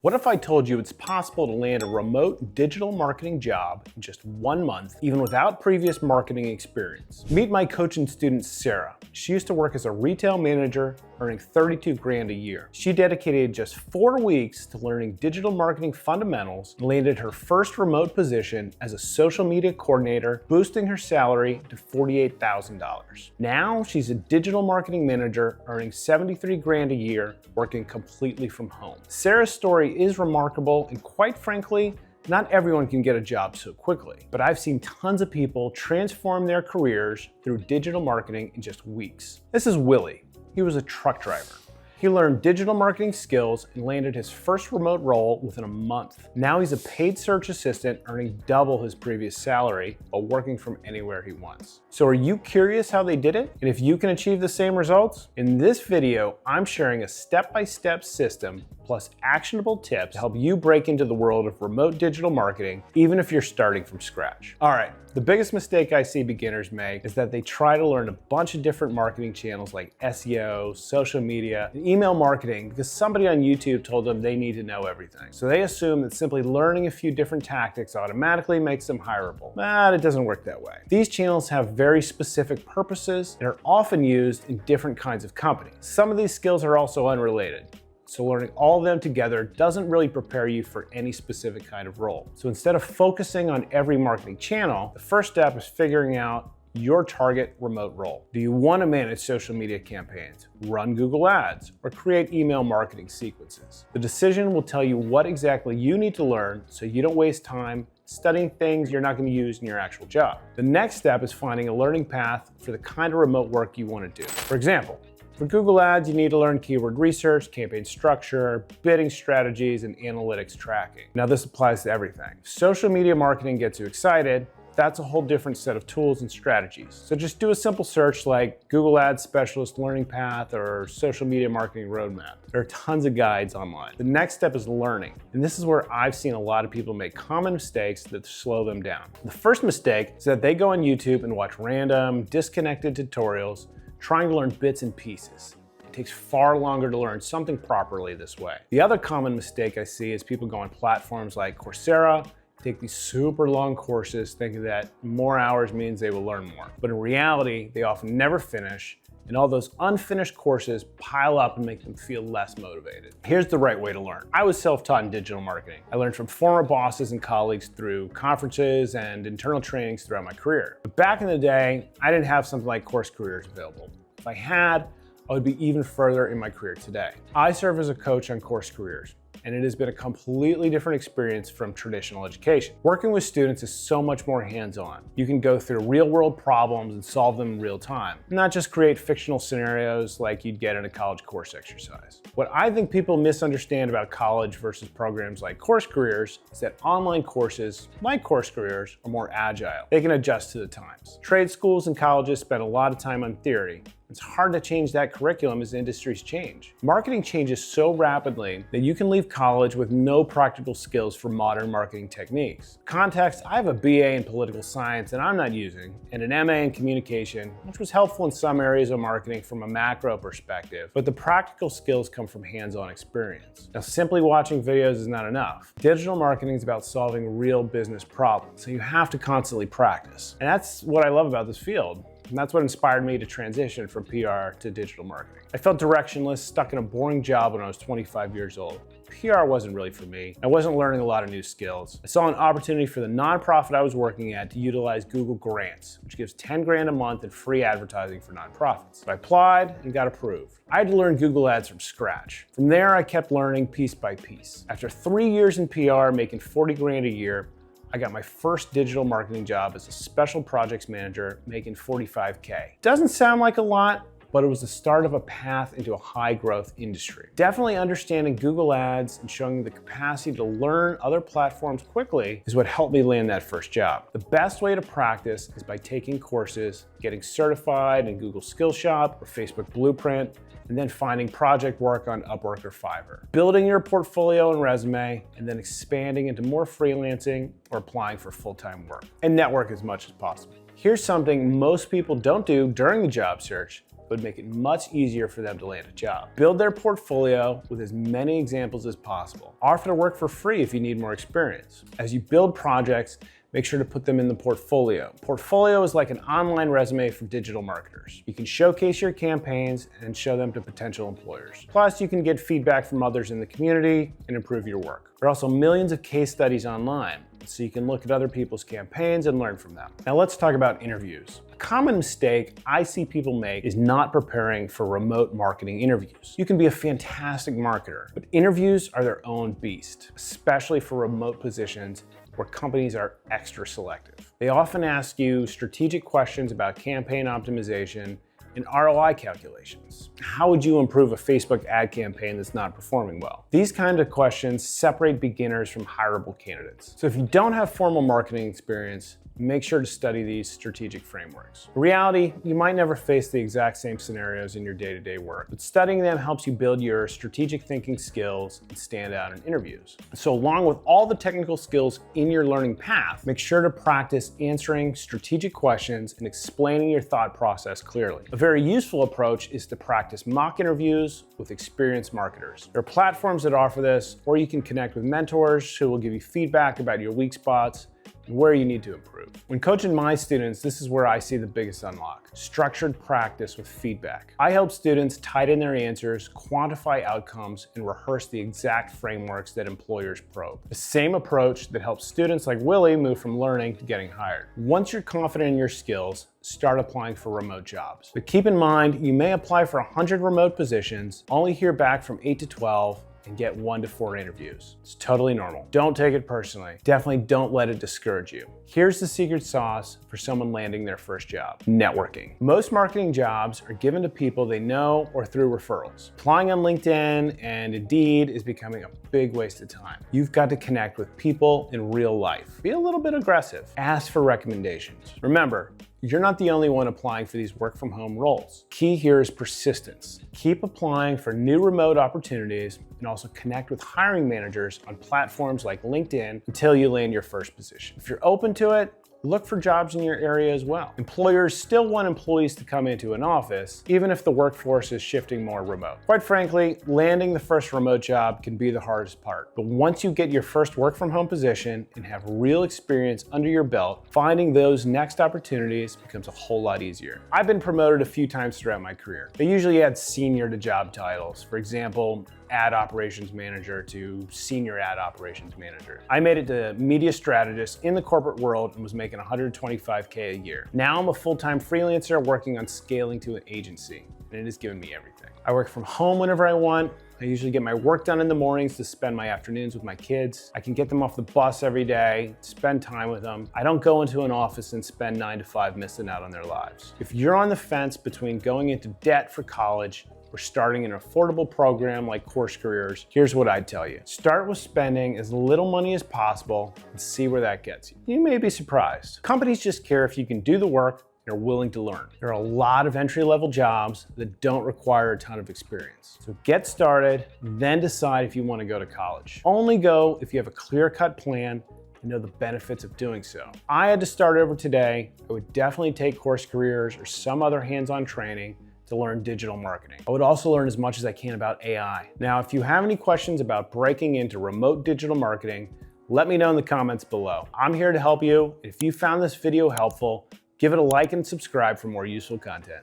What if I told you it's possible to land a remote digital marketing job in just 1 month, even without previous marketing experience? Meet my coaching student, Sarah. She used to work as a retail manager, earning 32 grand a year. She dedicated just 4 weeks to learning digital marketing fundamentals and landed her first remote position as a social media coordinator, boosting her salary to $48,000. Now she's a digital marketing manager, earning 73 grand a year, working completely from home. Sarah's story is remarkable, and quite frankly, not everyone can get a job so quickly, but I've seen tons of people transform their careers through digital marketing in just weeks. This is Willie. He was a truck driver. He learned digital marketing skills and landed his first remote role within a month. Now he's a paid search assistant, earning double his previous salary while working from anywhere he wants. So are you curious how they did it? And if you can achieve the same results? In this video, I'm sharing a step-by-step system plus actionable tips to help you break into the world of remote digital marketing, even if you're starting from scratch. All right, the biggest mistake I see beginners make is that they try to learn a bunch of different marketing channels like SEO, social media, and email marketing because somebody on YouTube told them they need to know everything. So they assume that simply learning a few different tactics automatically makes them hireable. But it doesn't work that way. These channels have very specific purposes and are often used in different kinds of companies. Some of these skills are also unrelated. So learning all of them together doesn't really prepare you for any specific kind of role. So instead of focusing on every marketing channel, the first step is figuring out your target remote role. Do you want to manage social media campaigns, run Google Ads, or create email marketing sequences? The decision will tell you what exactly you need to learn so you don't waste time studying things you're not going to use in your actual job. The next step is finding a learning path for the kind of remote work you want to do. For example, for Google Ads, you need to learn keyword research, campaign structure, bidding strategies, and analytics tracking. Now this applies to everything. If social media marketing gets you excited, that's a whole different set of tools and strategies. So just do a simple search like Google Ads Specialist Learning Path or Social Media Marketing Roadmap. There are tons of guides online. The next step is learning. And this is where I've seen a lot of people make common mistakes that slow them down. The first mistake is that they go on YouTube and watch random, disconnected tutorials trying to learn bits and pieces. It takes far longer to learn something properly this way. The other common mistake I see is people go on platforms like Coursera, take these super long courses thinking that more hours means they will learn more. But in reality, they often never finish, and all those unfinished courses pile up and make them feel less motivated. Here's the right way to learn. I was self-taught in digital marketing. I learned from former bosses and colleagues through conferences and internal trainings throughout my career. But back in the day, I didn't have something like CourseCareers available. If I had, I would be even further in my career today. I serve as a coach on CourseCareers, and it has been a completely different experience from traditional education. Working with students is so much more hands-on. You can go through real-world problems and solve them in real time, not just create fictional scenarios like you'd get in a college course exercise. What I think people misunderstand about college versus programs like CourseCareers is that online courses, like CourseCareers, are more agile. They can adjust to the times. Trade schools and colleges spend a lot of time on theory. It's hard to change that curriculum as industries change. Marketing changes so rapidly that you can leave college with no practical skills for modern marketing techniques. Context, I have a BA in political science that I'm not using, and an MA in communication, which was helpful in some areas of marketing from a macro perspective, but the practical skills come from hands-on experience. Now, simply watching videos is not enough. Digital marketing is about solving real business problems, so you have to constantly practice. And that's what I love about this field. And that's what inspired me to transition from PR to digital marketing. I felt directionless, stuck in a boring job when I was 25 years old. PR wasn't really for me. I wasn't learning a lot of new skills. I saw an opportunity for the nonprofit I was working at to utilize Google Grants, which gives 10 grand a month in free advertising for nonprofits. So I applied and got approved. I had to learn Google Ads from scratch. From there, I kept learning piece by piece. After 3 years in PR, making 40 grand a year, I got my first digital marketing job as a special projects manager, making 45K. Doesn't sound like a lot, but it was the start of a path into a high growth industry. Definitely understanding Google Ads and showing the capacity to learn other platforms quickly is what helped me land that first job. The best way to practice is by taking courses, getting certified in Google Skillshop or Facebook Blueprint, and then finding project work on Upwork or Fiverr. Building your portfolio and resume, and then expanding into more freelancing or applying for full-time work. And network as much as possible. Here's something most people don't do during the job search, It would make it much easier for them to land a job. Build their portfolio with as many examples as possible. Offer to work for free if you need more experience. As you build projects, make sure to put them in the portfolio. Portfolio is like an online resume for digital marketers. You can showcase your campaigns and show them to potential employers. Plus, you can get feedback from others in the community and improve your work. There are also millions of case studies online, so you can look at other people's campaigns and learn from them. Now let's talk about interviews. A common mistake I see people make is not preparing for remote marketing interviews. You can be a fantastic marketer, but interviews are their own beast, especially for remote positions where companies are extra selective. They often ask you strategic questions about campaign optimization and ROI calculations. How would you improve a Facebook ad campaign that's not performing well? These kind of questions separate beginners from hireable candidates. So if you don't have formal marketing experience, make sure to study these strategic frameworks. In reality, you might never face the exact same scenarios in your day-to-day work, but studying them helps you build your strategic thinking skills and stand out in interviews. So along with all the technical skills in your learning path, make sure to practice answering strategic questions and explaining your thought process clearly. A very useful approach is to practice mock interviews with experienced marketers. There are platforms that offer this, or you can connect with mentors who will give you feedback about your weak spots and where you need to improve. When coaching my students, this is where I see the biggest unlock: structured practice with feedback. I help students tighten their answers, quantify outcomes, and rehearse the exact frameworks that employers probe. The same approach that helps students like Willie move from learning to getting hired. Once you're confident in your skills, start applying for remote jobs. But keep in mind, you may apply for 100 remote positions, only hear back from 8 to 12, and get 1 to 4 interviews. It's totally normal. Don't take it personally. Definitely don't let it discourage you. Here's the secret sauce for someone landing their first job: networking. Most marketing jobs are given to people they know or through referrals. Applying on LinkedIn and Indeed is becoming a big waste of time. You've got to connect with people in real life. Be a little bit aggressive. Ask for recommendations. Remember, you're not the only one applying for these work from home roles. Key here is persistence. Keep applying for new remote opportunities and also connect with hiring managers on platforms like LinkedIn until you land your first position. If you're open to it, look for jobs in your area as well. Employers still want employees to come into an office, even if the workforce is shifting more remote. Quite frankly, landing the first remote job can be the hardest part. But once you get your first work from home position and have real experience under your belt, finding those next opportunities becomes a whole lot easier. I've been promoted a few times throughout my career. They usually add senior to job titles. For example, ad operations manager to senior ad operations manager. I made it to media strategist in the corporate world and was making $125K a year. Now I'm a full-time freelancer working on scaling to an agency, and it has given me everything. I work from home whenever I want. I usually get my work done in the mornings to spend my afternoons with my kids. I can get them off the bus every day, spend time with them. I don't go into an office and spend 9 to 5 missing out on their lives. If you're on the fence between going into debt for college or starting an affordable program like CourseCareers, here's what I'd tell you. Start with spending as little money as possible and see where that gets you. You may be surprised. Companies just care if you can do the work and are willing to learn. There are a lot of entry-level jobs that don't require a ton of experience. So get started, then decide if you want to go to college. Only go if you have a clear-cut plan and know the benefits of doing so. I had to start over today. I would definitely take CourseCareers or some other hands-on training to learn digital marketing. I would also learn as much as I can about AI. Now, if you have any questions about breaking into remote digital marketing, let me know in the comments below. I'm here to help you. If you found this video helpful, give it a like and subscribe for more useful content.